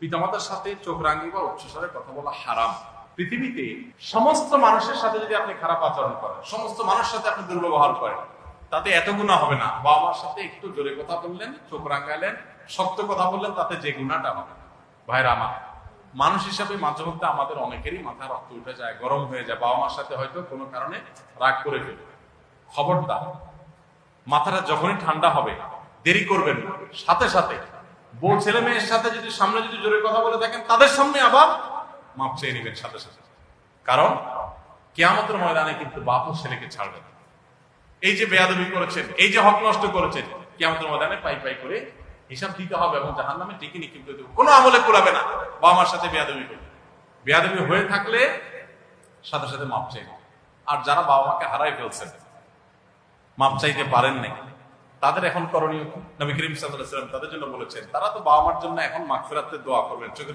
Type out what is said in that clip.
পিতামাতার সাথে চোখ রাঙিয়ে বা উচ্চস্বরে কথা বলা হারাম। পৃথিবীতে সমস্ত মানুষের সাথে যদি আপনি খারাপ আচরণ করেন, সমস্ত মানুষের সাথে আপনি দুর্ব্যবহার করেন, তাতে এত গুনাহ হবে না। বাবা মার সাথে একটু জোরে কথা বললেন, চোখ রাঙালেন, শক্ত কথা বললেন, তাতে যে গুনাহটা হবে। ভাইরা আমার, মানুষ হিসাবে মাঝে মধ্যে আমাদের অনেকেরই মাথা রক্ত উঠে যায়, গরম হয়ে যায়, বাবা মার সাথে হয়তো কোনো কারণে রাগ করে ফেলে। খবরদার, মাথাটা যখনই ঠান্ডা হবে দেরি করবেন না, সাথে সাথে বউ ছেলে মেয়ের সাথে যদি সামনে যদি জোরে কথা বলে থাকেন, তাদের সামনে আবার মাপ চেয়ে নেবেন সাথে সাথে। কারণ কিয়ামতের ময়দানে কিন্তু বাপ ছেলেকে ছাড়বে না। এই যে বেয়াদবি করেছেন, এই যে হক নষ্ট করেছেন, কিয়ামতের ময়দানে পাই পাই করে হিসাব দিতে হবে এবং জাহান্নামে টিকে নিক্ষিপ্ত করতে হবে। কোনো আমলে কুলাবে না বাবা মার সাথে বেয়াদবি করবে। বেয়াদবি হয়ে থাকলে সাথে সাথে মাপ চাই। আর যারা বাবা মাকে হারাই ফেলছেন, মাপ চাইতে পারেন নাই, তাদের এখন করণীয় কি? নবী করিম সাল্লাল্লাহু আলাইহি ওয়াসাল্লাম তাদের জন্য বলেছেন, তারা তো বাবা মার জন্য এখন মাগফিরাতের দোয়া করবেন, চোখের